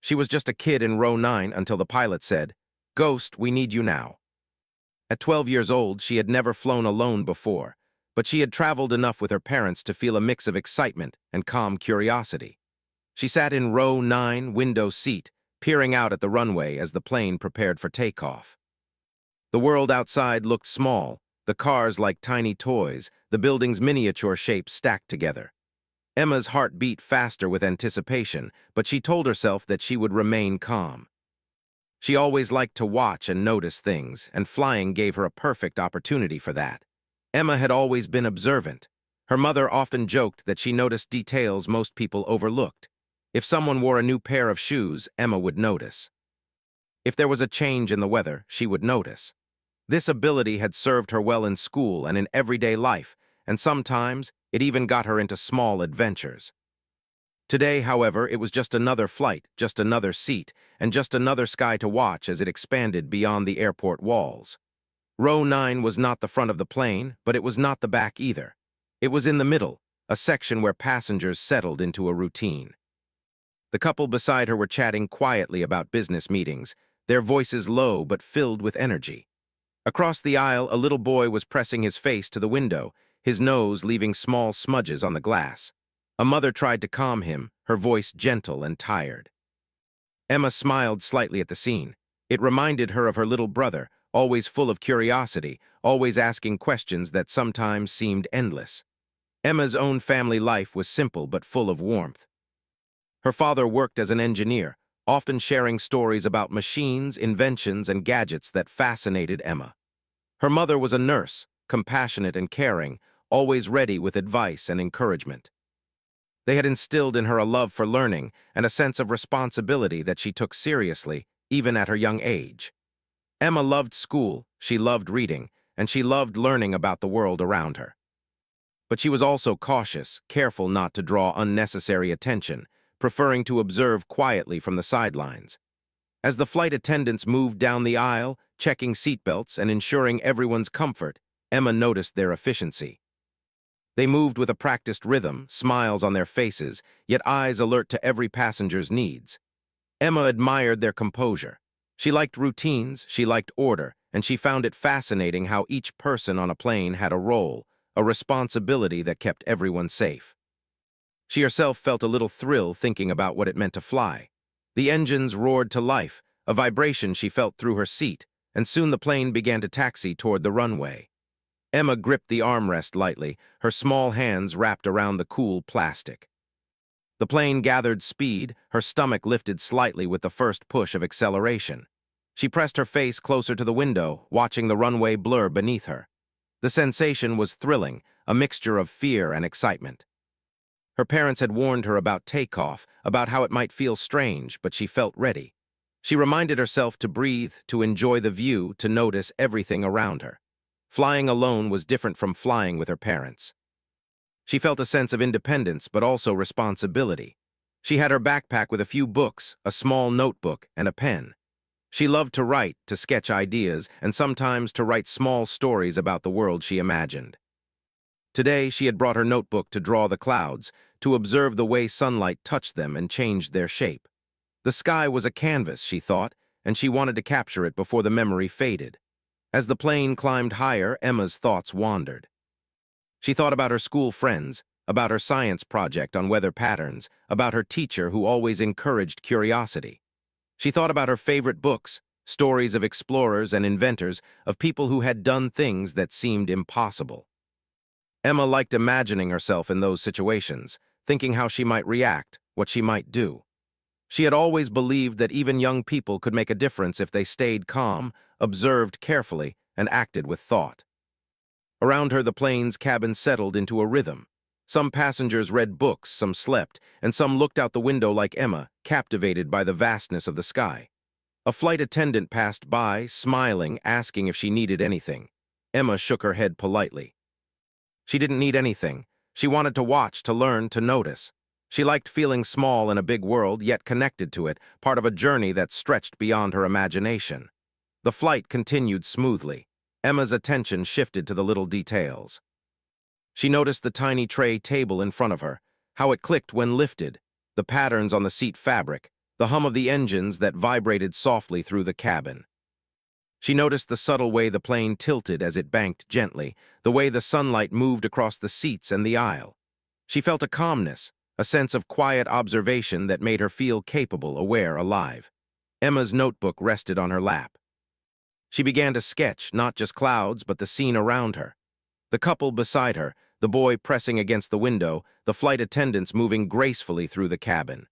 She was just a kid in row 9 until the pilot said, "Ghost, we need you now." At 12 years old, she had never flown alone before, but she had traveled enough with her parents to feel a mix of excitement and calm curiosity. She sat in row 9, window seat, peering out at the runway as the plane prepared for takeoff. The world outside looked small, the cars like tiny toys, the buildings miniature shapes stacked together. Emma's heart beat faster with anticipation, but she told herself that she would remain calm. She always liked to watch and notice things, and flying gave her a perfect opportunity for that. Emma had always been observant. Her mother often joked that she noticed details most people overlooked. If someone wore a new pair of shoes, Emma would notice. If there was a change in the weather, she would notice. This ability had served her well in school and in everyday life, and sometimes it even got her into small adventures. Today, however, it was just another flight, just another seat, and just another sky to watch as it expanded beyond the airport walls. Row 9 was not the front of the plane, but it was not the back either. It was in the middle, a section where passengers settled into a routine. The couple beside her were chatting quietly about business meetings, their voices low but filled with energy. Across the aisle, a little boy was pressing his face to the window, his nose leaving small smudges on the glass. A mother tried to calm him, her voice gentle and tired. Emma smiled slightly at the scene. It reminded her of her little brother, always full of curiosity, always asking questions that sometimes seemed endless. Emma's own family life was simple but full of warmth. Her father worked as an engineer, often sharing stories about machines, inventions, and gadgets that fascinated Emma. Her mother was a nurse, compassionate and caring, always ready with advice and encouragement. They had instilled in her a love for learning and a sense of responsibility that she took seriously, even at her young age. Emma loved school, she loved reading, and she loved learning about the world around her. But she was also cautious, careful not to draw unnecessary attention, preferring to observe quietly from the sidelines. As the flight attendants moved down the aisle, checking seatbelts and ensuring everyone's comfort, Emma noticed their efficiency. They moved with a practiced rhythm, smiles on their faces, yet eyes alert to every passenger's needs. Emma admired their composure. She liked routines, she liked order, and she found it fascinating how each person on a plane had a role, a responsibility that kept everyone safe. She herself felt a little thrill thinking about what it meant to fly. The engines roared to life, a vibration she felt through her seat, and soon the plane began to taxi toward the runway. Emma gripped the armrest lightly, her small hands wrapped around the cool plastic. The plane gathered speed, her stomach lifted slightly with the first push of acceleration. She pressed her face closer to the window, watching the runway blur beneath her. The sensation was thrilling, a mixture of fear and excitement. Her parents had warned her about takeoff, about how it might feel strange, but she felt ready. She reminded herself to breathe, to enjoy the view, to notice everything around her. Flying alone was different from flying with her parents. She felt a sense of independence, but also responsibility. She had her backpack with a few books, a small notebook, and a pen. She loved to write, to sketch ideas, and sometimes to write small stories about the world she imagined. Today, she had brought her notebook to draw the clouds, to observe the way sunlight touched them and changed their shape. The sky was a canvas, she thought, and she wanted to capture it before the memory faded. As the plane climbed higher, Emma's thoughts wandered. She thought about her school friends, about her science project on weather patterns, about her teacher who always encouraged curiosity. She thought about her favorite books, stories of explorers and inventors, of people who had done things that seemed impossible. Emma liked imagining herself in those situations, thinking how she might react, what she might do. She had always believed that even young people could make a difference if they stayed calm, observed carefully, and acted with thought. Around her, the plane's cabin settled into a rhythm. Some passengers read books, some slept, and some looked out the window like Emma, captivated by the vastness of the sky. A flight attendant passed by, smiling, asking if she needed anything. Emma shook her head politely. She didn't need anything. She wanted to watch, to learn, to notice. She liked feeling small in a big world, yet connected to it, part of a journey that stretched beyond her imagination. The flight continued smoothly. Emma's attention shifted to the little details. She noticed the tiny tray table in front of her, how it clicked when lifted, the patterns on the seat fabric, the hum of the engines that vibrated softly through the cabin. She noticed the subtle way the plane tilted as it banked gently, the way the sunlight moved across the seats and the aisle. She felt a calmness, a sense of quiet observation that made her feel capable, aware, alive. Emma's notebook rested on her lap. She began to sketch not just clouds, but the scene around her. The couple beside her, the boy pressing against the window, the flight attendants moving gracefully through the cabin.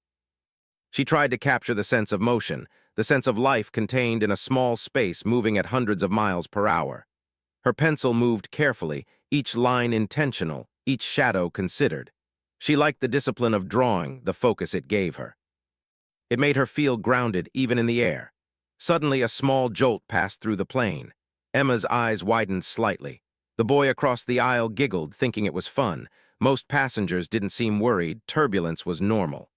She tried to capture the sense of motion, the sense of life contained in a small space moving at hundreds of miles per hour. Her pencil moved carefully, each line intentional, each shadow considered. She liked the discipline of drawing, the focus it gave her. It made her feel grounded even in the air. Suddenly, a small jolt passed through the plane. Emma's eyes widened slightly. The boy across the aisle giggled, thinking it was fun. Most passengers didn't seem worried. Turbulence was normal.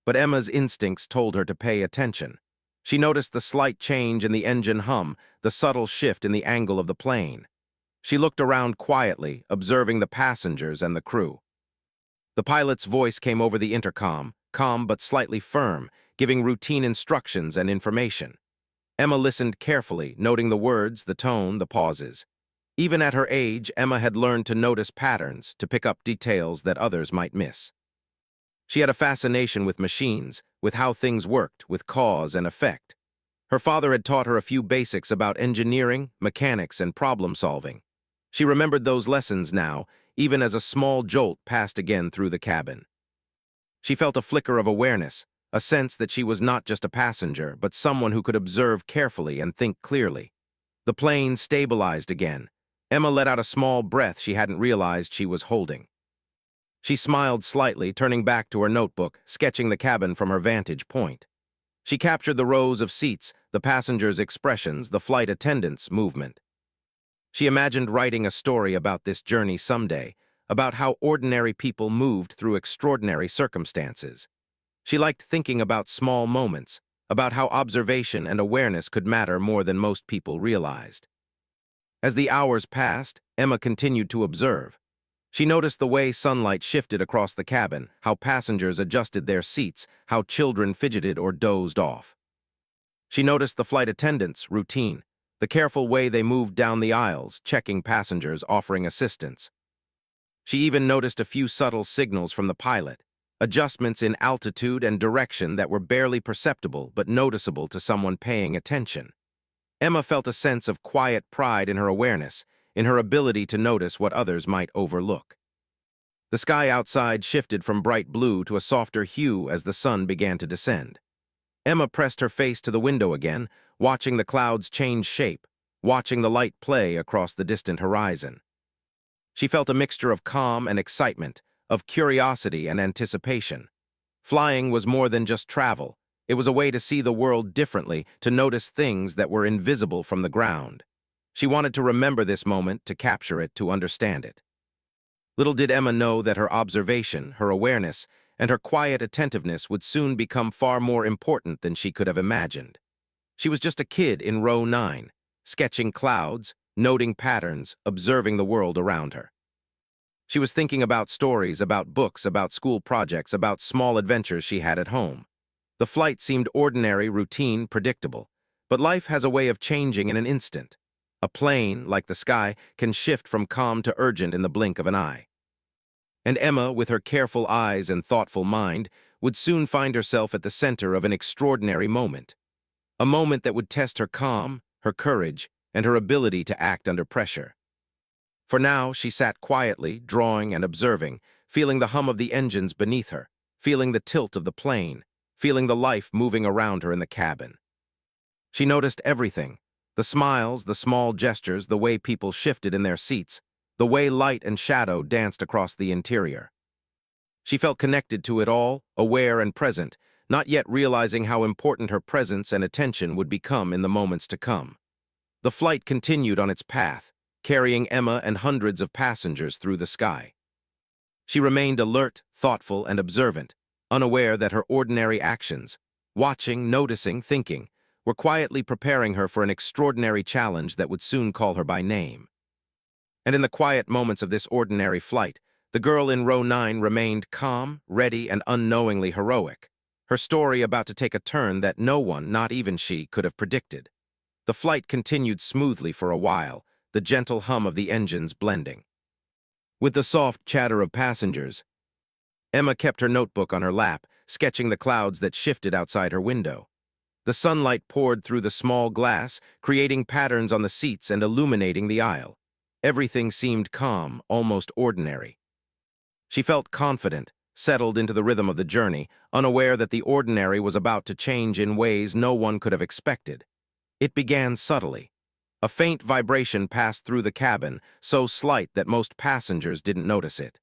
But Emma's instincts told her to pay attention. She noticed the slight change in the engine hum, the subtle shift in the angle of the plane. She looked around quietly, observing the passengers and the crew. The pilot's voice came over the intercom, calm but slightly firm, giving routine instructions and information. Emma listened carefully, noting the words, the tone, the pauses. Even at her age, Emma had learned to notice patterns, to pick up details that others might miss. She had a fascination with machines, with how things worked, with cause and effect. Her father had taught her a few basics about engineering, mechanics, and problem-solving. She remembered those lessons now, even as a small jolt passed again through the cabin. She felt a flicker of awareness, a sense that she was not just a passenger, but someone who could observe carefully and think clearly. The plane stabilized again. Emma let out a small breath she hadn't realized she was holding. She smiled slightly, turning back to her notebook, sketching the cabin from her vantage point. She captured the rows of seats, the passengers' expressions, the flight attendants' movement. She imagined writing a story about this journey someday, about how ordinary people moved through extraordinary circumstances. She liked thinking about small moments, about how observation and awareness could matter more than most people realized. As the hours passed, Emma continued to observe. She noticed the way sunlight shifted across the cabin, how passengers adjusted their seats, how children fidgeted or dozed off. She noticed the flight attendants' routine, the careful way they moved down the aisles, checking passengers, offering assistance. She even noticed a few subtle signals from the pilot, adjustments in altitude and direction that were barely perceptible but noticeable to someone paying attention. Emma felt a sense of quiet pride in her awareness, in her ability to notice what others might overlook. The sky outside shifted from bright blue to a softer hue as the sun began to descend. Emma pressed her face to the window again, watching the clouds change shape, watching the light play across the distant horizon. She felt a mixture of calm and excitement, of curiosity and anticipation. Flying was more than just travel. It was a way to see the world differently, to notice things that were invisible from the ground. She wanted to remember this moment, to capture it, to understand it. Little did Emma know that her observation, her awareness, and her quiet attentiveness would soon become far more important than she could have imagined. She was just a kid in row 9, sketching clouds, noting patterns, observing the world around her. She was thinking about stories, about books, about school projects, about small adventures she had at home. The flight seemed ordinary, routine, predictable. But life has a way of changing in an instant. A plane, like the sky, can shift from calm to urgent in the blink of an eye. And Emma, with her careful eyes and thoughtful mind, would soon find herself at the center of an extraordinary moment. A moment that would test her calm, her courage, and her ability to act under pressure. For now, she sat quietly, drawing and observing, feeling the hum of the engines beneath her, feeling the tilt of the plane, feeling the life moving around her in the cabin. She noticed everything, the smiles, the small gestures, the way people shifted in their seats, the way light and shadow danced across the interior. She felt connected to it all, aware and present, not yet realizing how important her presence and attention would become in the moments to come. The flight continued on its path, carrying Emma and hundreds of passengers through the sky. She remained alert, thoughtful, and observant, unaware that her ordinary actions, watching, noticing, thinking, were quietly preparing her for an extraordinary challenge that would soon call her by name. And in the quiet moments of this ordinary flight, the girl in row 9 remained calm, ready, and unknowingly heroic. her story about to take a turn that no one, not even she, could have predicted. The flight continued smoothly for a while, the gentle hum of the engines blending with the soft chatter of passengers. Emma kept her notebook on her lap, sketching the clouds that shifted outside her window. The sunlight poured through the small glass, creating patterns on the seats and illuminating the aisle. Everything seemed calm, almost ordinary. She felt confident, settled into the rhythm of the journey, unaware that the ordinary was about to change in ways no one could have expected. It began subtly. A faint vibration passed through the cabin, so slight that most passengers didn't notice it.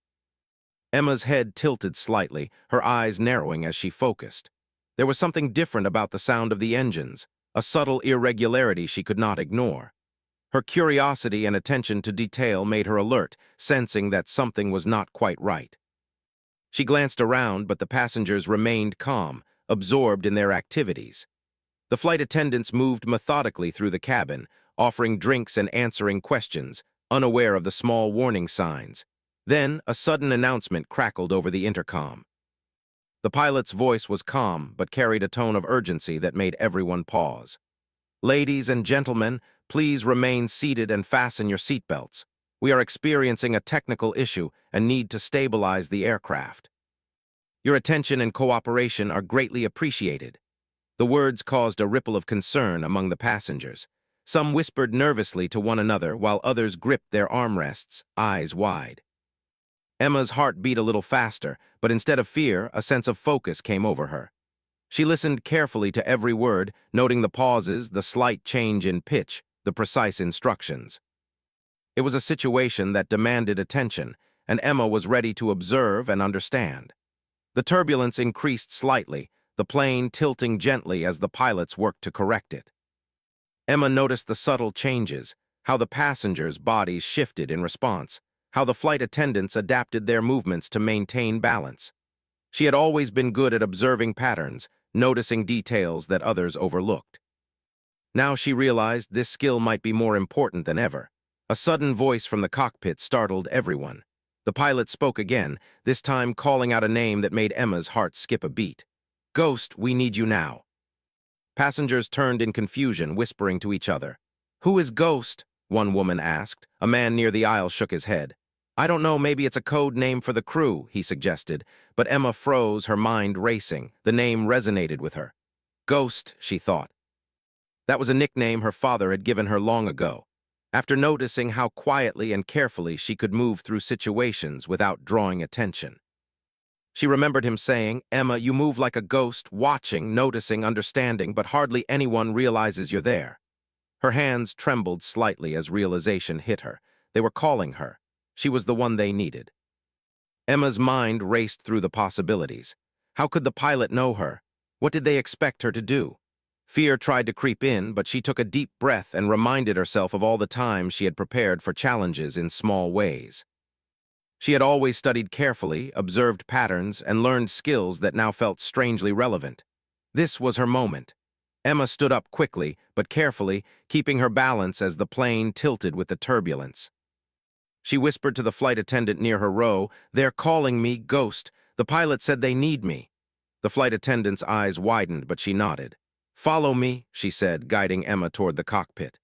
Emma's head tilted slightly, her eyes narrowing as she focused. There was something different about the sound of the engines, a subtle irregularity she could not ignore. Her curiosity and attention to detail made her alert, sensing that something was not quite right. She glanced around, but the passengers remained calm, absorbed in their activities. The flight attendants moved methodically through the cabin, offering drinks and answering questions, unaware of the small warning signs. Then, a sudden announcement crackled over the intercom. The pilot's voice was calm, but carried a tone of urgency that made everyone pause. "Ladies and gentlemen, please remain seated and fasten your seatbelts. We are experiencing a technical issue and need to stabilize the aircraft. Your attention and cooperation are greatly appreciated." The words caused a ripple of concern among the passengers. Some whispered nervously to one another while others gripped their armrests, eyes wide. Emma's heart beat a little faster, but instead of fear, a sense of focus came over her. She listened carefully to every word, noting the pauses, the slight change in pitch, the precise instructions. It was a situation that demanded attention, and Emma was ready to observe and understand. The turbulence increased slightly, the plane tilting gently as the pilots worked to correct it. Emma noticed the subtle changes, how the passengers' bodies shifted in response, how the flight attendants adapted their movements to maintain balance. She had always been good at observing patterns, noticing details that others overlooked. Now she realized this skill might be more important than ever. A sudden voice from the cockpit startled everyone. The pilot spoke again, this time calling out a name that made Emma's heart skip a beat. "Ghost, we need you now." Passengers turned in confusion, whispering to each other. "Who is Ghost?" one woman asked. A man near the aisle shook his head. "I don't know, maybe it's a code name for the crew," he suggested, but Emma froze, her mind racing. The name resonated with her. Ghost, she thought. That was a nickname her father had given her long ago. After noticing how quietly and carefully she could move through situations without drawing attention. She remembered him saying, "Emma, you move like a ghost, watching, noticing, understanding, but hardly anyone realizes you're there." Her hands trembled slightly as realization hit her. They were calling her. She was the one they needed. Emma's mind raced through the possibilities. How could the pilot know her? What did they expect her to do? Fear tried to creep in, but she took a deep breath and reminded herself of all the times she had prepared for challenges in small ways. She had always studied carefully, observed patterns, and learned skills that now felt strangely relevant. This was her moment. Emma stood up quickly, but carefully, keeping her balance as the plane tilted with the turbulence. She whispered to the flight attendant near her row, "They're calling me Ghost. The pilot said they need me." The flight attendant's eyes widened, but she nodded. "Follow me," she said, guiding Emma toward the cockpit.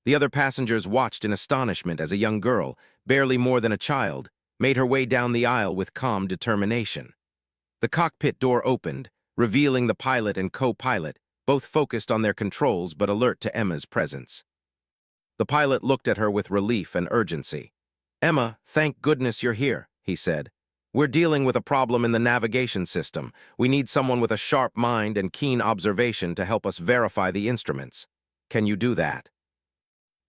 The other passengers watched in astonishment as a young girl, barely more than a child, made her way down the aisle with calm determination. The cockpit door opened, revealing the pilot and co-pilot, both focused on their controls but alert to Emma's presence. The pilot looked at her with relief and urgency. "Emma, thank goodness you're here," he said. "We're dealing with a problem in the navigation system. We need someone with a sharp mind and keen observation to help us verify the instruments. Can you do that?"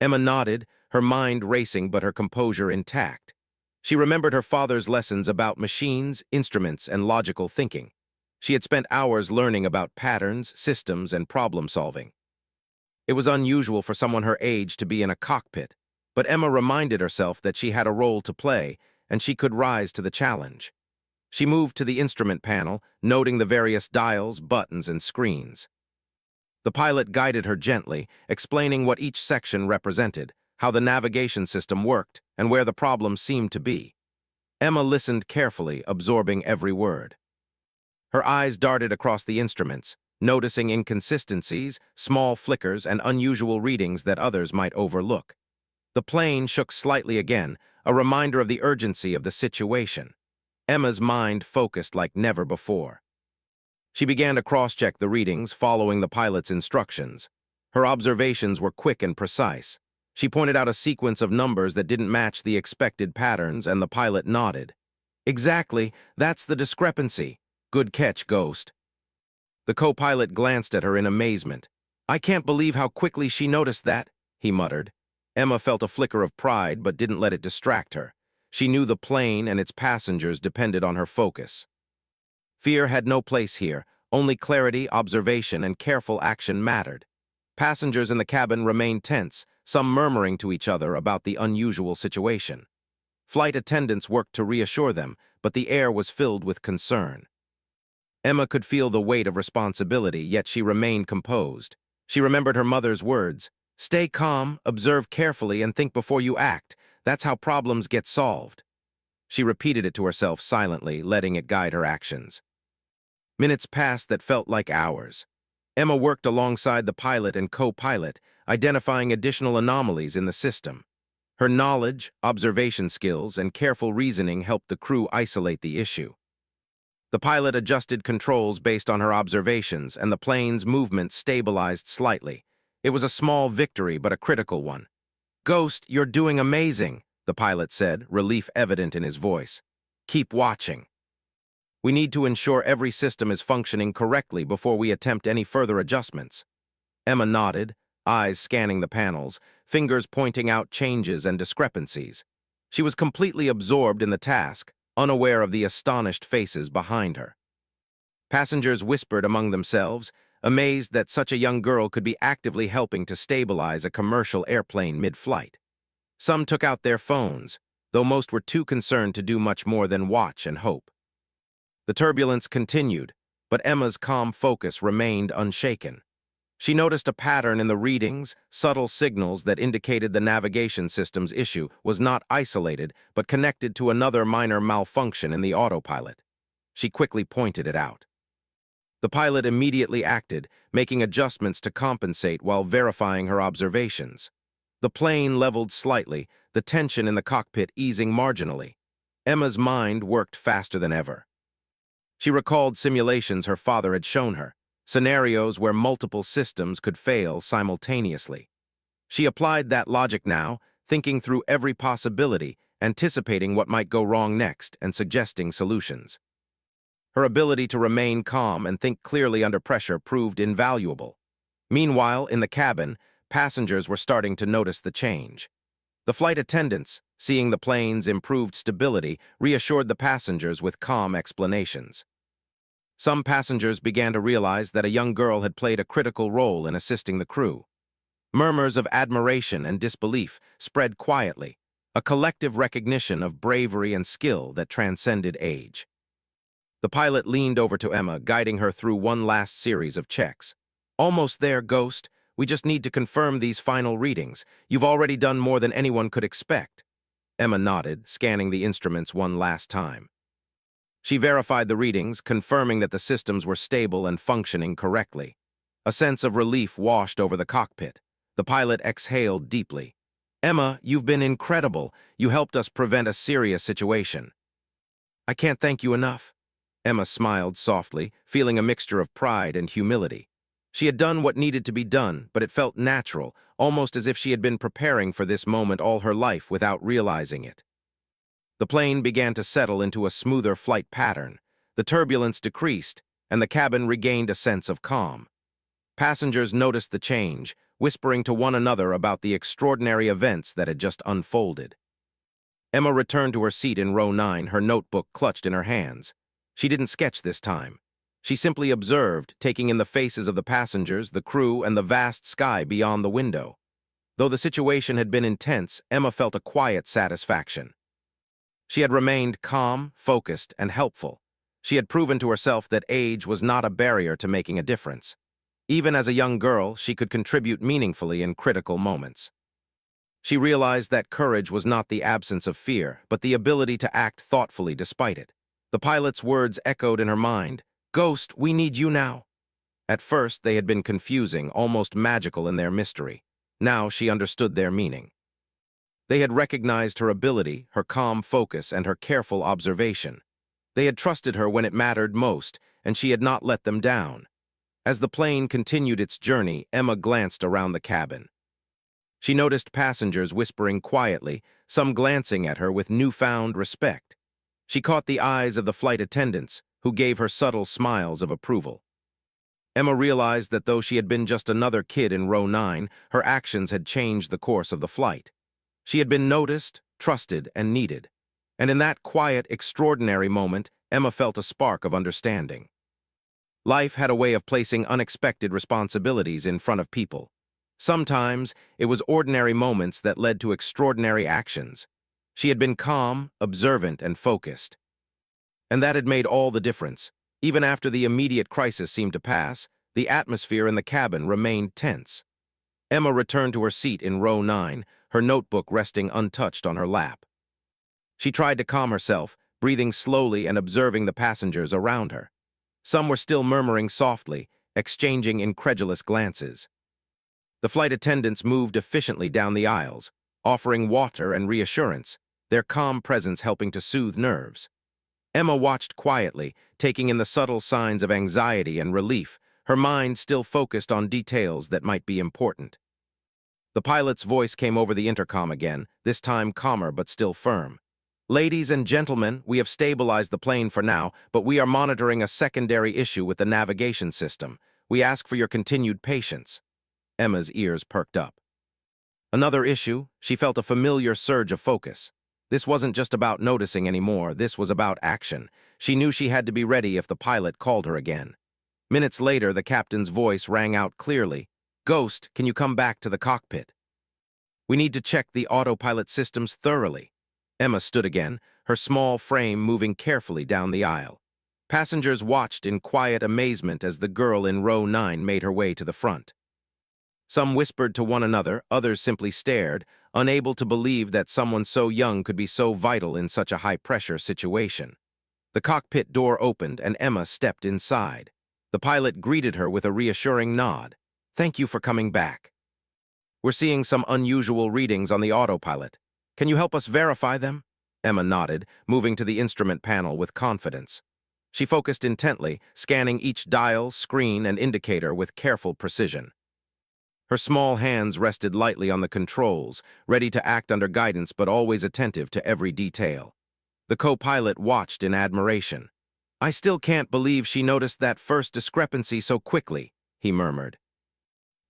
Emma nodded, her mind racing but her composure intact. She remembered her father's lessons about machines, instruments, and logical thinking. She had spent hours learning about patterns, systems, and problem-solving. It was unusual for someone her age to be in a cockpit, but Emma reminded herself that she had a role to play, and she could rise to the challenge. She moved to the instrument panel, noting the various dials, buttons, and screens. The pilot guided her gently, explaining what each section represented, how the navigation system worked, and where the problem seemed to be. Emma listened carefully, absorbing every word. Her eyes darted across the instruments, noticing inconsistencies, small flickers, and unusual readings that others might overlook. The plane shook slightly again, a reminder of the urgency of the situation. Emma's mind focused like never before. She began to cross-check the readings, following the pilot's instructions. Her observations were quick and precise. She pointed out a sequence of numbers that didn't match the expected patterns, and the pilot nodded. Exactly, that's the discrepancy. Good catch, Ghost. The co-pilot glanced at her in amazement. I can't believe how quickly she noticed that, he muttered. Emma felt a flicker of pride but didn't let it distract her. She knew the plane and its passengers depended on her focus. Fear had no place here. Only clarity, observation, and careful action mattered. Passengers in the cabin remained tense, some murmuring to each other about the unusual situation. Flight attendants worked to reassure them, but the air was filled with concern. Emma could feel the weight of responsibility, yet she remained composed. She remembered her mother's words, "Stay calm, observe carefully, and think before you act. That's how problems get solved." She repeated it to herself silently, letting it guide her actions. Minutes passed that felt like hours. Emma worked alongside the pilot and co-pilot, identifying additional anomalies in the system. Her knowledge, observation skills, and careful reasoning helped the crew isolate the issue. The pilot adjusted controls based on her observations, and the plane's movement stabilized slightly. It was a small victory, but a critical one. "Ghost, you're doing amazing," the pilot said, relief evident in his voice. "Keep watching. We need to ensure every system is functioning correctly before we attempt any further adjustments." Emma nodded, eyes scanning the panels, fingers pointing out changes and discrepancies. She was completely absorbed in the task, unaware of the astonished faces behind her. Passengers whispered among themselves, amazed that such a young girl could be actively helping to stabilize a commercial airplane mid-flight. Some took out their phones, though most were too concerned to do much more than watch and hope. The turbulence continued, but Emma's calm focus remained unshaken. She noticed a pattern in the readings, subtle signals that indicated the navigation system's issue was not isolated but connected to another minor malfunction in the autopilot. She quickly pointed it out. The pilot immediately acted, making adjustments to compensate while verifying her observations. The plane leveled slightly, the tension in the cockpit easing marginally. Emma's mind worked faster than ever. She recalled simulations her father had shown her, scenarios where multiple systems could fail simultaneously. She applied that logic now, thinking through every possibility, anticipating what might go wrong next, and suggesting solutions. Her ability to remain calm and think clearly under pressure proved invaluable. Meanwhile, in the cabin, passengers were starting to notice the change. The flight attendants, seeing the plane's improved stability, reassured the passengers with calm explanations. Some passengers began to realize that a young girl had played a critical role in assisting the crew. Murmurs of admiration and disbelief spread quietly, a collective recognition of bravery and skill that transcended age. The pilot leaned over to Emma, guiding her through one last series of checks. "Almost there, Ghost. We just need to confirm these final readings. You've already done more than anyone could expect." Emma nodded, scanning the instruments one last time. She verified the readings, confirming that the systems were stable and functioning correctly. A sense of relief washed over the cockpit. The pilot exhaled deeply. "Emma, you've been incredible. You helped us prevent a serious situation." "I can't thank you enough." Emma smiled softly, feeling a mixture of pride and humility. She had done what needed to be done, but it felt natural, almost as if she had been preparing for this moment all her life without realizing it. The plane began to settle into a smoother flight pattern. The turbulence decreased, and the cabin regained a sense of calm. Passengers noticed the change, whispering to one another about the extraordinary events that had just unfolded. Emma returned to her seat in row 9, her notebook clutched in her hands. She didn't sketch this time. She simply observed, taking in the faces of the passengers, the crew, and the vast sky beyond the window. Though the situation had been intense, Emma felt a quiet satisfaction. She had remained calm, focused, and helpful. She had proven to herself that age was not a barrier to making a difference. Even as a young girl, she could contribute meaningfully in critical moments. She realized that courage was not the absence of fear, but the ability to act thoughtfully despite it. The pilot's words echoed in her mind, "Ghost, we need you now." At first, they had been confusing, almost magical in their mystery. Now she understood their meaning. They had recognized her ability, her calm focus, and her careful observation. They had trusted her when it mattered most, and she had not let them down. As the plane continued its journey, Emma glanced around the cabin. She noticed passengers whispering quietly, some glancing at her with newfound respect. She caught the eyes of the flight attendants, who gave her subtle smiles of approval. Emma realized that though she had been just another kid in row 9, her actions had changed the course of the flight. She had been noticed, trusted, and needed. And in that quiet, extraordinary moment, Emma felt a spark of understanding. Life had a way of placing unexpected responsibilities in front of people. Sometimes, it was ordinary moments that led to extraordinary actions. She had been calm, observant, and focused. And that had made all the difference. Even after the immediate crisis seemed to pass, the atmosphere in the cabin remained tense. Emma returned to her seat in row 9, her notebook resting untouched on her lap. She tried to calm herself, breathing slowly and observing the passengers around her. Some were still murmuring softly, exchanging incredulous glances. The flight attendants moved efficiently down the aisles, offering water and reassurance, their calm presence helping to soothe nerves. Emma watched quietly, taking in the subtle signs of anxiety and relief, her mind still focused on details that might be important. The pilot's voice came over the intercom again, this time calmer but still firm. "Ladies and gentlemen, we have stabilized the plane for now, but we are monitoring a secondary issue with the navigation system. We ask for your continued patience." Emma's ears perked up. Another issue, she felt a familiar surge of focus. This wasn't just about noticing anymore, this was about action. She knew she had to be ready if the pilot called her again. Minutes later, the captain's voice rang out clearly. "Ghost, can you come back to the cockpit? We need to check the autopilot systems thoroughly." Emma stood again, her small frame moving carefully down the aisle. Passengers watched in quiet amazement as the girl in row 9 made her way to the front. Some whispered to one another, others simply stared, unable to believe that someone so young could be so vital in such a high-pressure situation. The cockpit door opened and Emma stepped inside. The pilot greeted her with a reassuring nod. "Thank you for coming back. We're seeing some unusual readings on the autopilot. Can you help us verify them?" Emma nodded, moving to the instrument panel with confidence. She focused intently, scanning each dial, screen, and indicator with careful precision. Her small hands rested lightly on the controls, ready to act under guidance but always attentive to every detail. The co-pilot watched in admiration. "I still can't believe she noticed that first discrepancy so quickly," he murmured.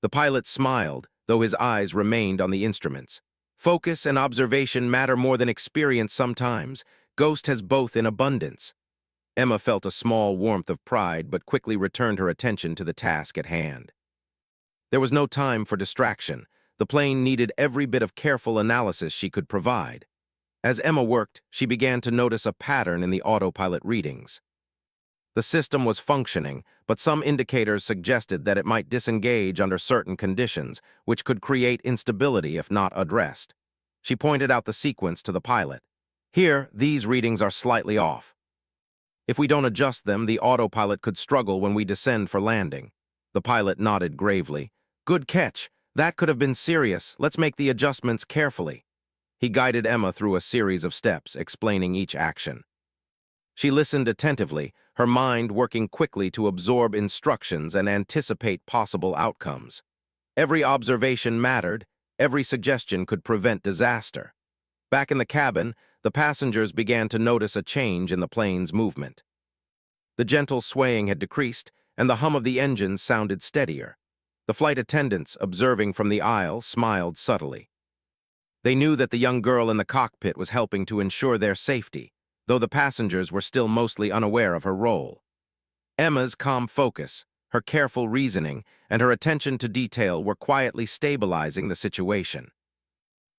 The pilot smiled, though his eyes remained on the instruments. "Focus and observation matter more than experience sometimes. Ghost has both in abundance." Emma felt a small warmth of pride but quickly returned her attention to the task at hand. There was no time for distraction. The plane needed every bit of careful analysis she could provide. As Emma worked, she began to notice a pattern in the autopilot readings. The system was functioning, but some indicators suggested that it might disengage under certain conditions, which could create instability if not addressed. She pointed out the sequence to the pilot. "Here, these readings are slightly off. If we don't adjust them, the autopilot could struggle when we descend for landing." The pilot nodded gravely. "Good catch. That could have been serious. Let's make the adjustments carefully." He guided Emma through a series of steps, explaining each action. She listened attentively, her mind working quickly to absorb instructions and anticipate possible outcomes. Every observation mattered, every suggestion could prevent disaster. Back in the cabin, the passengers began to notice a change in the plane's movement. The gentle swaying had decreased, and the hum of the engines sounded steadier. The flight attendants, observing from the aisle, smiled subtly. They knew that the young girl in the cockpit was helping to ensure their safety, though the passengers were still mostly unaware of her role. Emma's calm focus, her careful reasoning, and her attention to detail were quietly stabilizing the situation.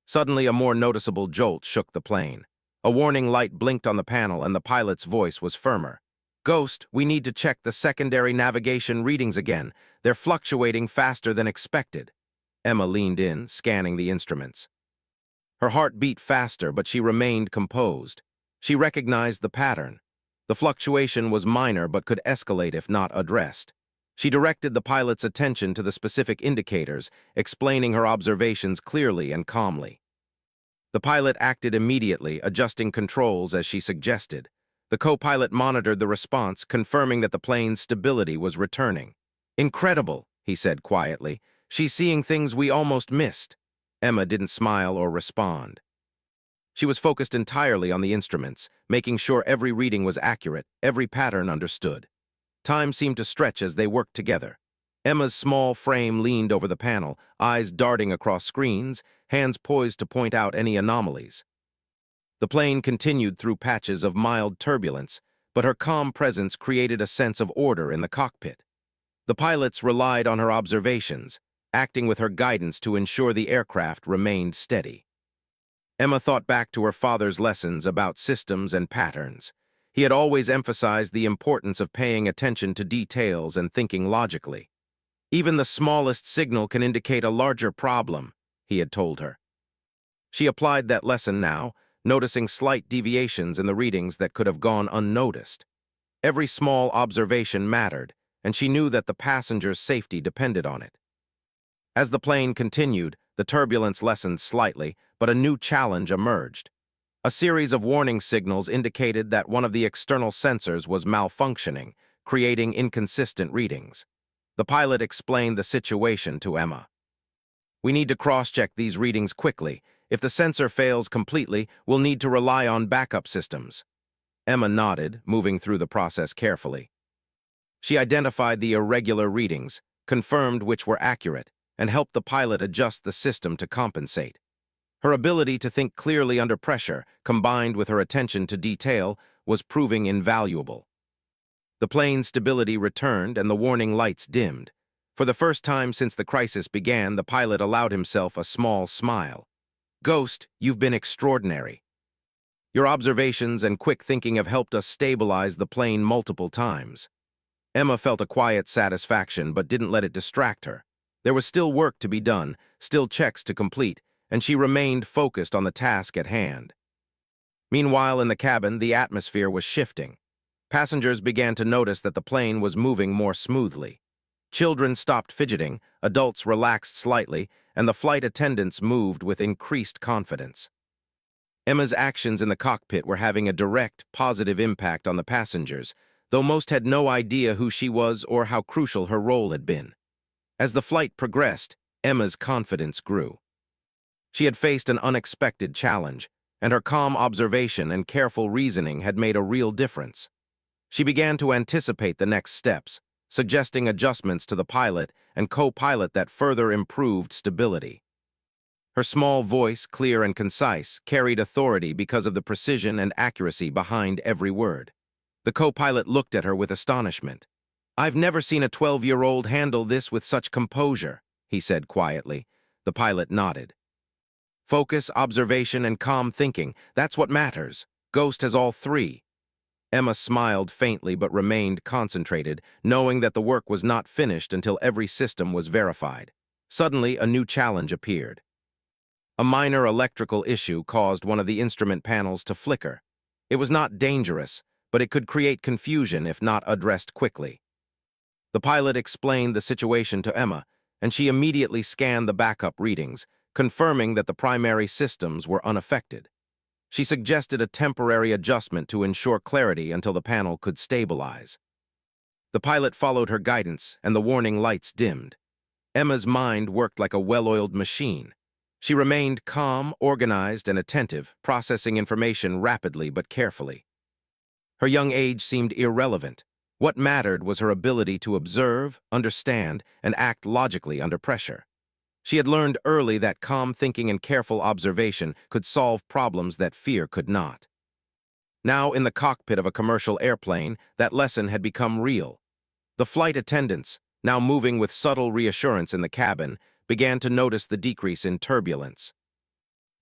Suddenly, a more noticeable jolt shook the plane. A warning light blinked on the panel and the pilot's voice was firmer. "Ghost, we need to check the secondary navigation readings again. They're fluctuating faster than expected." Emma leaned in, scanning the instruments. Her heart beat faster, but she remained composed. She recognized the pattern. The fluctuation was minor but could escalate if not addressed. She directed the pilot's attention to the specific indicators, explaining her observations clearly and calmly. The pilot acted immediately, adjusting controls as she suggested. The co-pilot monitored the response, confirming that the plane's stability was returning. "Incredible," he said quietly. "She's seeing things we almost missed." Emma didn't smile or respond. She was focused entirely on the instruments, making sure every reading was accurate, every pattern understood. Time seemed to stretch as they worked together. Emma's small frame leaned over the panel, eyes darting across screens, hands poised to point out any anomalies. The plane continued through patches of mild turbulence, but her calm presence created a sense of order in the cockpit. The pilots relied on her observations, acting with her guidance to ensure the aircraft remained steady. Emma thought back to her father's lessons about systems and patterns. He had always emphasized the importance of paying attention to details and thinking logically. "Even the smallest signal can indicate a larger problem," he had told her. She applied that lesson now, noticing slight deviations in the readings that could have gone unnoticed. Every small observation mattered, and she knew that the passenger's safety depended on it. As the plane continued, the turbulence lessened slightly, but a new challenge emerged. A series of warning signals indicated that one of the external sensors was malfunctioning, creating inconsistent readings. The pilot explained the situation to Emma. "We need to cross-check these readings quickly. If the sensor fails completely, we'll need to rely on backup systems." Emma nodded, moving through the process carefully. She identified the irregular readings, confirmed which were accurate, and helped the pilot adjust the system to compensate. Her ability to think clearly under pressure, combined with her attention to detail, was proving invaluable. The plane's stability returned and the warning lights dimmed. For the first time since the crisis began, the pilot allowed himself a small smile. "Ghost, you've been extraordinary. Your observations and quick thinking have helped us stabilize the plane multiple times." Emma felt a quiet satisfaction but didn't let it distract her. There was still work to be done, still checks to complete, and she remained focused on the task at hand. Meanwhile, in the cabin, the atmosphere was shifting. Passengers began to notice that the plane was moving more smoothly. Children stopped fidgeting, adults relaxed slightly, and the flight attendants moved with increased confidence. Emma's actions in the cockpit were having a direct, positive impact on the passengers, though most had no idea who she was or how crucial her role had been. As the flight progressed, Emma's confidence grew. She had faced an unexpected challenge, and her calm observation and careful reasoning had made a real difference. She began to anticipate the next steps, suggesting adjustments to the pilot and co-pilot that further improved stability. Her small voice, clear and concise, carried authority because of the precision and accuracy behind every word. The co-pilot looked at her with astonishment. "I've never seen a 12-year-old handle this with such composure," he said quietly. The pilot nodded. "Focus, observation, and calm thinking, that's what matters. Ghost has all three." Emma smiled faintly but remained concentrated, knowing that the work was not finished until every system was verified. Suddenly, a new challenge appeared. A minor electrical issue caused one of the instrument panels to flicker. It was not dangerous, but it could create confusion if not addressed quickly. The pilot explained the situation to Emma, and she immediately scanned the backup readings, confirming that the primary systems were unaffected. She suggested a temporary adjustment to ensure clarity until the panel could stabilize. The pilot followed her guidance, and the warning lights dimmed. Emma's mind worked like a well-oiled machine. She remained calm, organized, and attentive, processing information rapidly but carefully. Her young age seemed irrelevant. What mattered was her ability to observe, understand, and act logically under pressure. She had learned early that calm thinking and careful observation could solve problems that fear could not. Now, in the cockpit of a commercial airplane, that lesson had become real. The flight attendants, now moving with subtle reassurance in the cabin, began to notice the decrease in turbulence.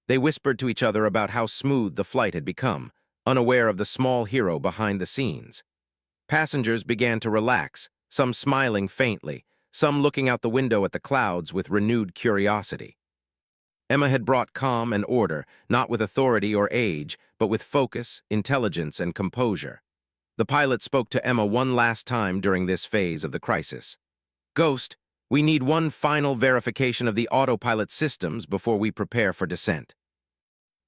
They whispered to each other about how smooth the flight had become, unaware of the small hero behind the scenes. Passengers began to relax, some smiling faintly, some looking out the window at the clouds with renewed curiosity. Emma had brought calm and order, not with authority or age, but with focus, intelligence, and composure. The pilot spoke to Emma one last time during this phase of the crisis. "Ghost, we need one final verification of the autopilot systems before we prepare for descent."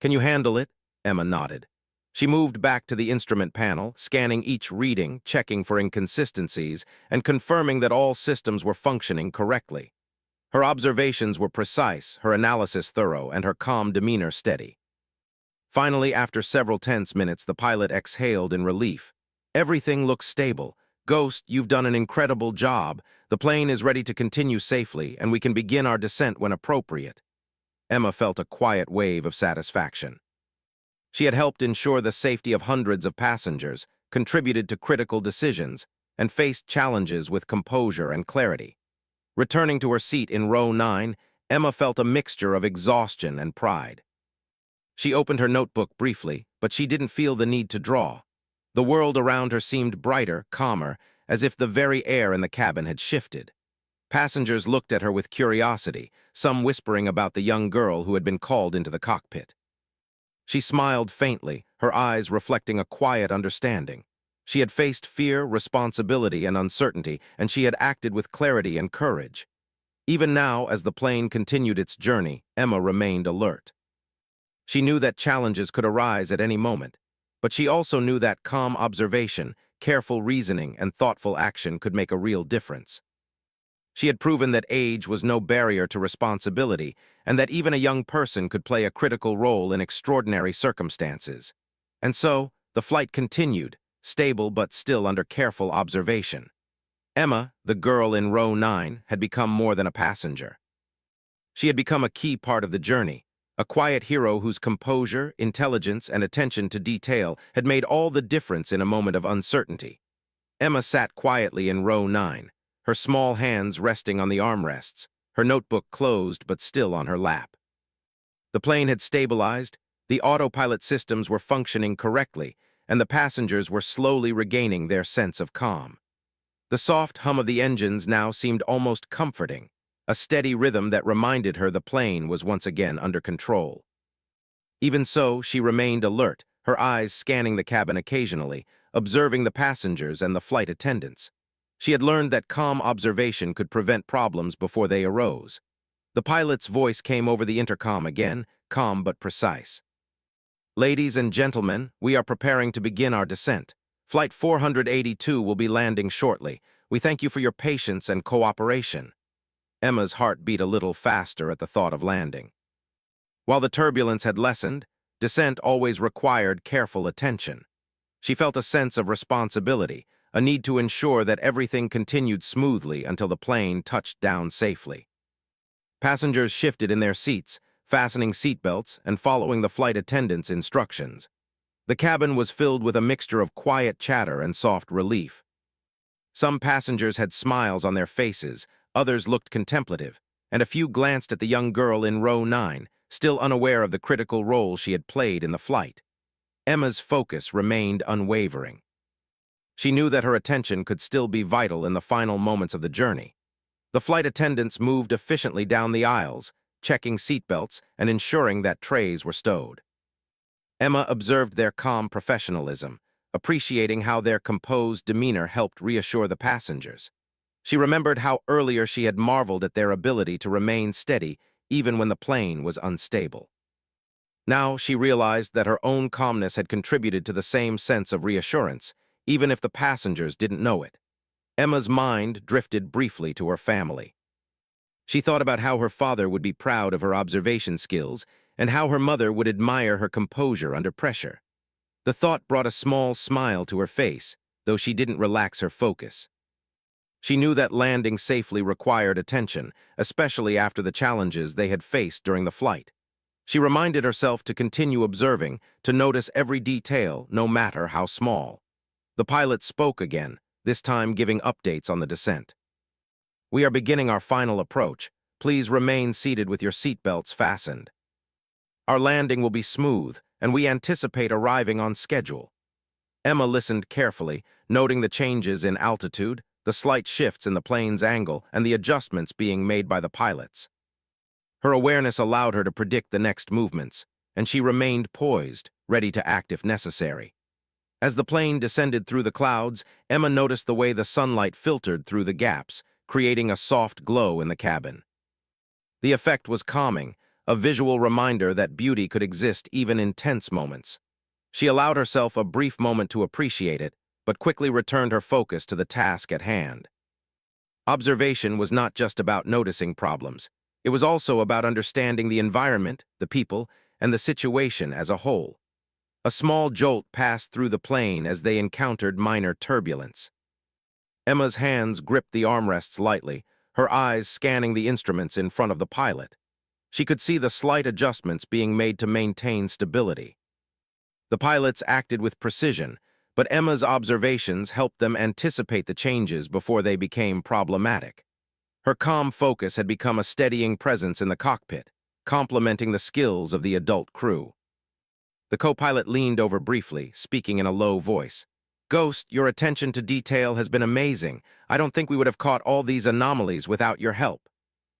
"Can you handle it?" Emma nodded. She moved back to the instrument panel, scanning each reading, checking for inconsistencies, and confirming that all systems were functioning correctly. Her observations were precise, her analysis thorough, and her calm demeanor steady. Finally, after several tense minutes, the pilot exhaled in relief. "Everything looks stable. Ghost, you've done an incredible job. The plane is ready to continue safely, and we can begin our descent when appropriate." Emma felt a quiet wave of satisfaction. She had helped ensure the safety of hundreds of passengers, contributed to critical decisions, and faced challenges with composure and clarity. Returning to her seat in row 9, Emma felt a mixture of exhaustion and pride. She opened her notebook briefly, but she didn't feel the need to draw. The world around her seemed brighter, calmer, as if the very air in the cabin had shifted. Passengers looked at her with curiosity, some whispering about the young girl who had been called into the cockpit. She smiled faintly, her eyes reflecting a quiet understanding. She had faced fear, responsibility, and uncertainty, and she had acted with clarity and courage. Even now, as the plane continued its journey, Emma remained alert. She knew that challenges could arise at any moment, but she also knew that calm observation, careful reasoning, and thoughtful action could make a real difference. She had proven that age was no barrier to responsibility, and that even a young person could play a critical role in extraordinary circumstances. And so, the flight continued, stable but still under careful observation. Emma, the girl in row 9, had become more than a passenger. She had become a key part of the journey, a quiet hero whose composure, intelligence, and attention to detail had made all the difference in a moment of uncertainty. Emma sat quietly in row 9, her small hands resting on the armrests, her notebook closed but still on her lap. The plane had stabilized, the autopilot systems were functioning correctly, and the passengers were slowly regaining their sense of calm. The soft hum of the engines now seemed almost comforting, a steady rhythm that reminded her the plane was once again under control. Even so, she remained alert, her eyes scanning the cabin occasionally, observing the passengers and the flight attendants. She had learned that calm observation could prevent problems before they arose. The pilot's voice came over the intercom again, calm but precise. "Ladies and gentlemen, we are preparing to begin our descent. Flight 482 will be landing shortly. We thank you for your patience and cooperation." Emma's heart beat a little faster at the thought of landing. While the turbulence had lessened, descent always required careful attention. She felt a sense of responsibility, a need to ensure that everything continued smoothly until the plane touched down safely. Passengers shifted in their seats, fastening seatbelts and following the flight attendant's instructions. The cabin was filled with a mixture of quiet chatter and soft relief. Some passengers had smiles on their faces, others looked contemplative, and a few glanced at the young girl in row 9, still unaware of the critical role she had played in the flight. Emma's focus remained unwavering. She knew that her attention could still be vital in the final moments of the journey. The flight attendants moved efficiently down the aisles, checking seatbelts and ensuring that trays were stowed. Emma observed their calm professionalism, appreciating how their composed demeanor helped reassure the passengers. She remembered how earlier she had marveled at their ability to remain steady even when the plane was unstable. Now she realized that her own calmness had contributed to the same sense of reassurance, even if the passengers didn't know it. Emma's mind drifted briefly to her family. She thought about how her father would be proud of her observation skills and how her mother would admire her composure under pressure. The thought brought a small smile to her face, though she didn't relax her focus. She knew that landing safely required attention, especially after the challenges they had faced during the flight. She reminded herself to continue observing, to notice every detail, no matter how small. The pilot spoke again, this time giving updates on the descent. "We are beginning our final approach. Please remain seated with your seatbelts fastened. Our landing will be smooth, and we anticipate arriving on schedule." Emma listened carefully, noting the changes in altitude, the slight shifts in the plane's angle, and the adjustments being made by the pilots. Her awareness allowed her to predict the next movements, and she remained poised, ready to act if necessary. As the plane descended through the clouds, Emma noticed the way the sunlight filtered through the gaps, creating a soft glow in the cabin. The effect was calming, a visual reminder that beauty could exist even in tense moments. She allowed herself a brief moment to appreciate it, but quickly returned her focus to the task at hand. Observation was not just about noticing problems. It was also about understanding the environment, the people, and the situation as a whole. A small jolt passed through the plane as they encountered minor turbulence. Emma's hands gripped the armrests lightly, her eyes scanning the instruments in front of the pilot. She could see the slight adjustments being made to maintain stability. The pilots acted with precision, but Emma's observations helped them anticipate the changes before they became problematic. Her calm focus had become a steadying presence in the cockpit, complementing the skills of the adult crew. The co-pilot leaned over briefly, speaking in a low voice. "Ghost, your attention to detail has been amazing. I don't think we would have caught all these anomalies without your help."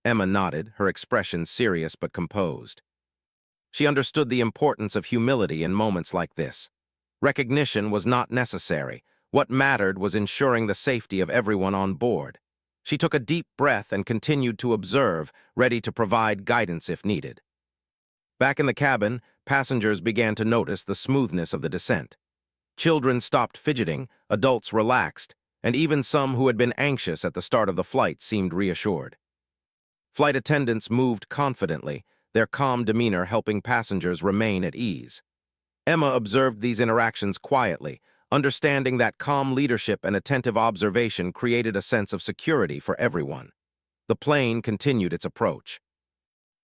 Emma nodded, her expression serious but composed. She understood the importance of humility in moments like this. Recognition was not necessary. What mattered was ensuring the safety of everyone on board. She took a deep breath and continued to observe, ready to provide guidance if needed. Back in the cabin, passengers began to notice the smoothness of the descent. Children stopped fidgeting, adults relaxed, and even some who had been anxious at the start of the flight seemed reassured. Flight attendants moved confidently, their calm demeanor helping passengers remain at ease. Emma observed these interactions quietly, understanding that calm leadership and attentive observation created a sense of security for everyone. The plane continued its approach.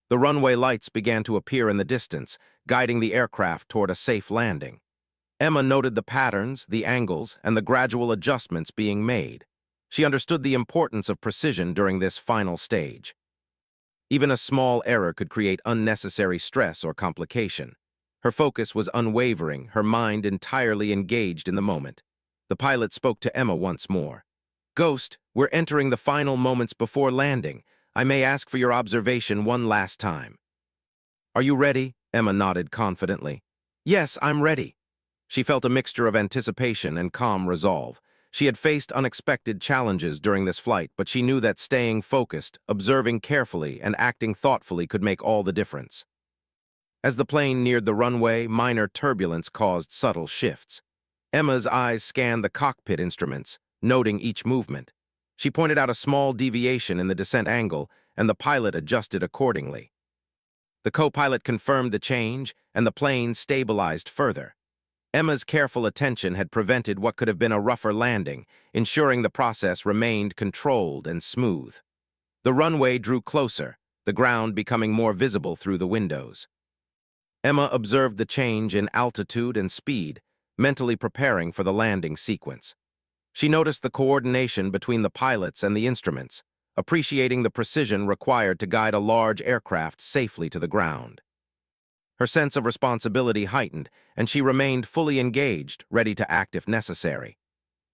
The runway lights began to appear in the distance, guiding the aircraft toward a safe landing. Emma noted the patterns, the angles, and the gradual adjustments being made. She understood the importance of precision during this final stage. Even a small error could create unnecessary stress or complication. Her focus was unwavering, her mind entirely engaged in the moment. The pilot spoke to Emma once more. "Ghost, we're entering the final moments before landing. I may ask for your observation one last time." "Are you ready?" Emma nodded confidently. "Yes, I'm ready." She felt a mixture of anticipation and calm resolve. She had faced unexpected challenges during this flight, but she knew that staying focused, observing carefully, and acting thoughtfully could make all the difference. As the plane neared the runway, minor turbulence caused subtle shifts. Emma's eyes scanned the cockpit instruments, noting each movement. She pointed out a small deviation in the descent angle, and the pilot adjusted accordingly. The co-pilot confirmed the change, and the plane stabilized further. Emma's careful attention had prevented what could have been a rougher landing, ensuring the process remained controlled and smooth. The runway drew closer, the ground becoming more visible through the windows. Emma observed the change in altitude and speed, mentally preparing for the landing sequence. She noticed the coordination between the pilots and the instruments, appreciating the precision required to guide a large aircraft safely to the ground. Her sense of responsibility heightened, and she remained fully engaged, ready to act if necessary.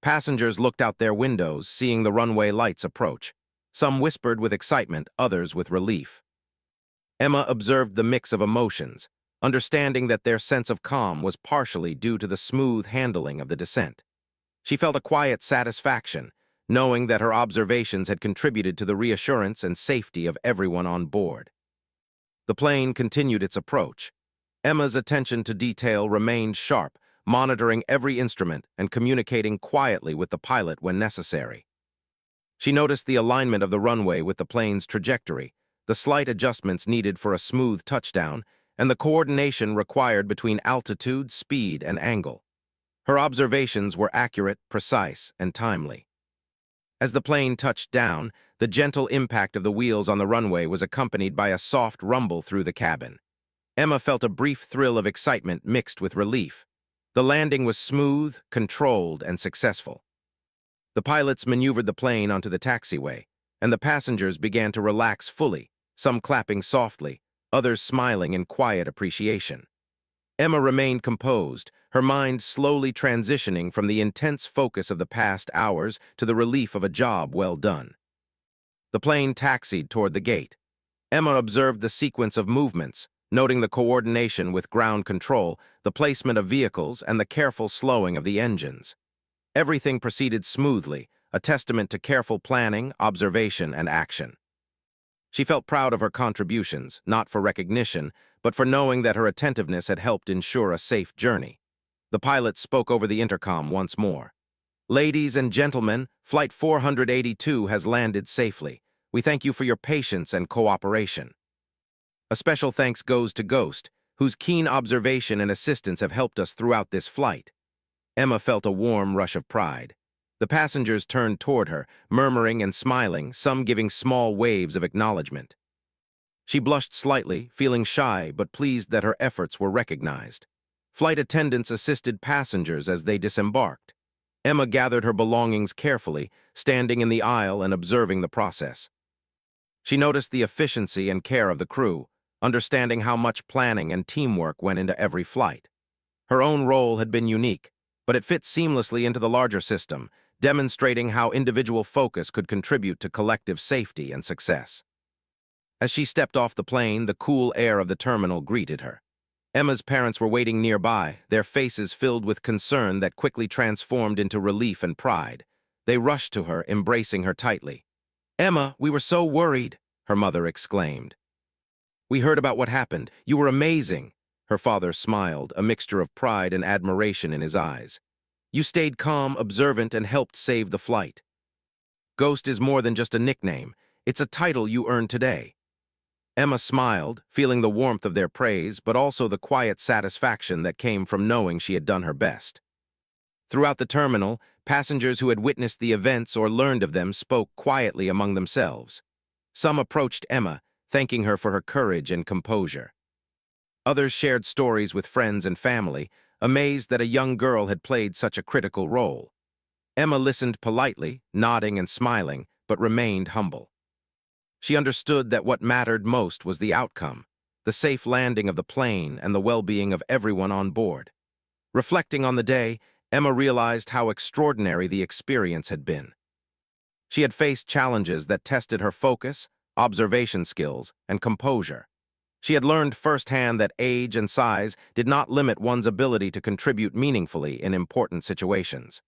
Passengers looked out their windows, seeing the runway lights approach. Some whispered with excitement, others with relief. Emma observed the mix of emotions, understanding that their sense of calm was partially due to the smooth handling of the descent. She felt a quiet satisfaction, knowing that her observations had contributed to the reassurance and safety of everyone on board. The plane continued its approach. Emma's attention to detail remained sharp, monitoring every instrument and communicating quietly with the pilot when necessary. She noticed the alignment of the runway with the plane's trajectory, the slight adjustments needed for a smooth touchdown, and the coordination required between altitude, speed, and angle. Her observations were accurate, precise, and timely. As the plane touched down, the gentle impact of the wheels on the runway was accompanied by a soft rumble through the cabin. Emma felt a brief thrill of excitement mixed with relief. The landing was smooth, controlled, and successful. The pilots maneuvered the plane onto the taxiway, and the passengers began to relax fully, some clapping softly, others smiling in quiet appreciation. Emma remained composed, her mind slowly transitioning from the intense focus of the past hours to the relief of a job well done. The plane taxied toward the gate. Emma observed the sequence of movements, noting the coordination with ground control, the placement of vehicles, and the careful slowing of the engines. Everything proceeded smoothly, a testament to careful planning, observation, and action. She felt proud of her contributions, not for recognition, but for knowing that her attentiveness had helped ensure a safe journey. The pilot spoke over the intercom once more. "Ladies and gentlemen, Flight 482 has landed safely. We thank you for your patience and cooperation. A special thanks goes to Ghost, whose keen observation and assistance have helped us throughout this flight." Emma felt a warm rush of pride. The passengers turned toward her, murmuring and smiling, some giving small waves of acknowledgement. She blushed slightly, feeling shy but pleased that her efforts were recognized. Flight attendants assisted passengers as they disembarked. Emma gathered her belongings carefully, standing in the aisle and observing the process. She noticed the efficiency and care of the crew, understanding how much planning and teamwork went into every flight. Her own role had been unique, but it fit seamlessly into the larger system, demonstrating how individual focus could contribute to collective safety and success. As she stepped off the plane, the cool air of the terminal greeted her. Emma's parents were waiting nearby, their faces filled with concern that quickly transformed into relief and pride. They rushed to her, embracing her tightly. "Emma, we were so worried," her mother exclaimed. "We heard about what happened. You were amazing." Her father smiled, a mixture of pride and admiration in his eyes. "You stayed calm, observant, and helped save the flight. Ghost is more than just a nickname. It's a title you earned today." Emma smiled, feeling the warmth of their praise, but also the quiet satisfaction that came from knowing she had done her best. Throughout the terminal, passengers who had witnessed the events or learned of them spoke quietly among themselves. Some approached Emma, thanking her for her courage and composure. Others shared stories with friends and family, amazed that a young girl had played such a critical role. Emma listened politely, nodding and smiling, but remained humble. She understood that what mattered most was the outcome, the safe landing of the plane and the well-being of everyone on board. Reflecting on the day, Emma realized how extraordinary the experience had been. She had faced challenges that tested her focus, observation skills, and composure. She had learned firsthand that age and size did not limit one's ability to contribute meaningfully in important situations.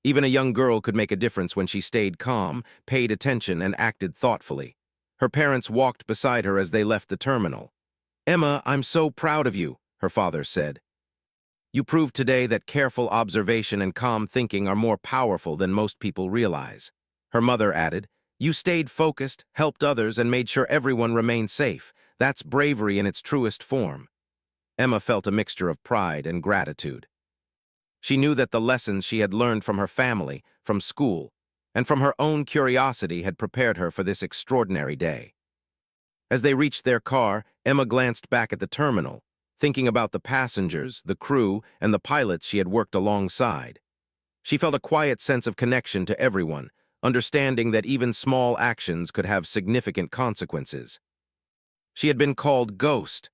Even a young girl could make a difference when she stayed calm, paid attention, and acted thoughtfully. Her parents walked beside her as they left the terminal. "Emma, I'm so proud of you," her father said. "You proved today that careful observation and calm thinking are more powerful than most people realize." Her mother added, "You stayed focused, helped others, and made sure everyone remained safe. That's bravery in its truest form." Emma felt a mixture of pride and gratitude. She knew that the lessons she had learned from her family, from school, and from her own curiosity had prepared her for this extraordinary day. As they reached their car, Emma glanced back at the terminal, thinking about the passengers, the crew, and the pilots she had worked alongside. She felt a quiet sense of connection to everyone, understanding that even small actions could have significant consequences. She had been called Ghost,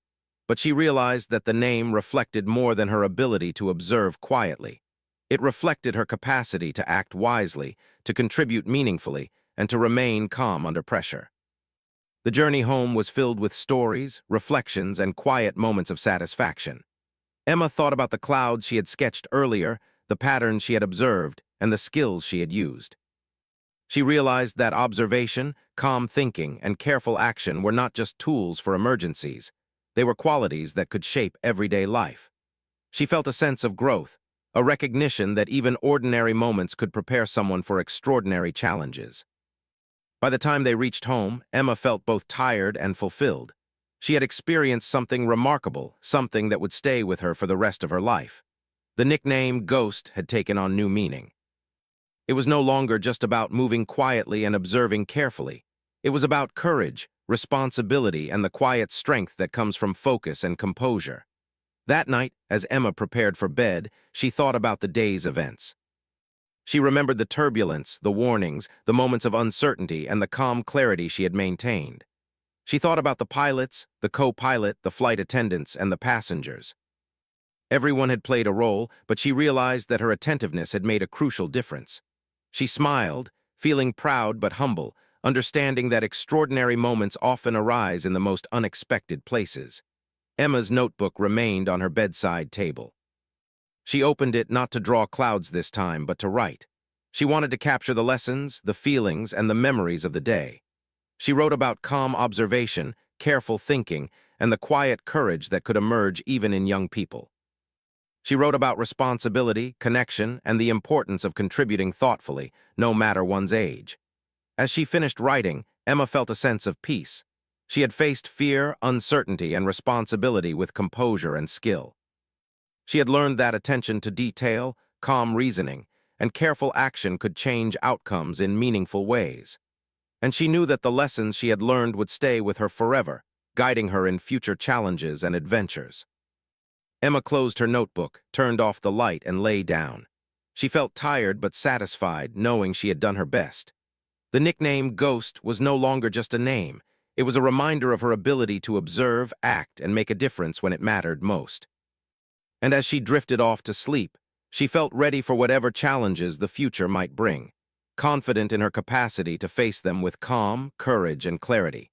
but she realized that the name reflected more than her ability to observe quietly. It reflected her capacity to act wisely, to contribute meaningfully, and to remain calm under pressure. The journey home was filled with stories, reflections, and quiet moments of satisfaction. Emma thought about the clouds she had sketched earlier, the patterns she had observed, and the skills she had used. She realized that observation, calm thinking, and careful action were not just tools for emergencies. They were qualities that could shape everyday life. She felt a sense of growth, a recognition that even ordinary moments could prepare someone for extraordinary challenges. By the time they reached home, Emma felt both tired and fulfilled. She had experienced something remarkable, something that would stay with her for the rest of her life. The nickname Ghost had taken on new meaning. It was no longer just about moving quietly and observing carefully. It was about courage, responsibility, and the quiet strength that comes from focus and composure. That night, as Emma prepared for bed, she thought about the day's events. She remembered the turbulence, the warnings, the moments of uncertainty, and the calm clarity she had maintained. She thought about the pilots, the co-pilot, the flight attendants, and the passengers. Everyone had played a role, but she realized that her attentiveness had made a crucial difference. She smiled, feeling proud but humble, understanding that extraordinary moments often arise in the most unexpected places. Emma's notebook remained on her bedside table. She opened it not to draw clouds this time, but to write. She wanted to capture the lessons, the feelings, and the memories of the day. She wrote about calm observation, careful thinking, and the quiet courage that could emerge even in young people. She wrote about responsibility, connection, and the importance of contributing thoughtfully, no matter one's age. As she finished writing, Emma felt a sense of peace. She had faced fear, uncertainty, and responsibility with composure and skill. She had learned that attention to detail, calm reasoning, and careful action could change outcomes in meaningful ways. And she knew that the lessons she had learned would stay with her forever, guiding her in future challenges and adventures. Emma closed her notebook, turned off the light, and lay down. She felt tired but satisfied, knowing she had done her best. The nickname Ghost was no longer just a name. It was a reminder of her ability to observe, act, and make a difference when it mattered most. And as she drifted off to sleep, she felt ready for whatever challenges the future might bring, confident in her capacity to face them with calm, courage, and clarity.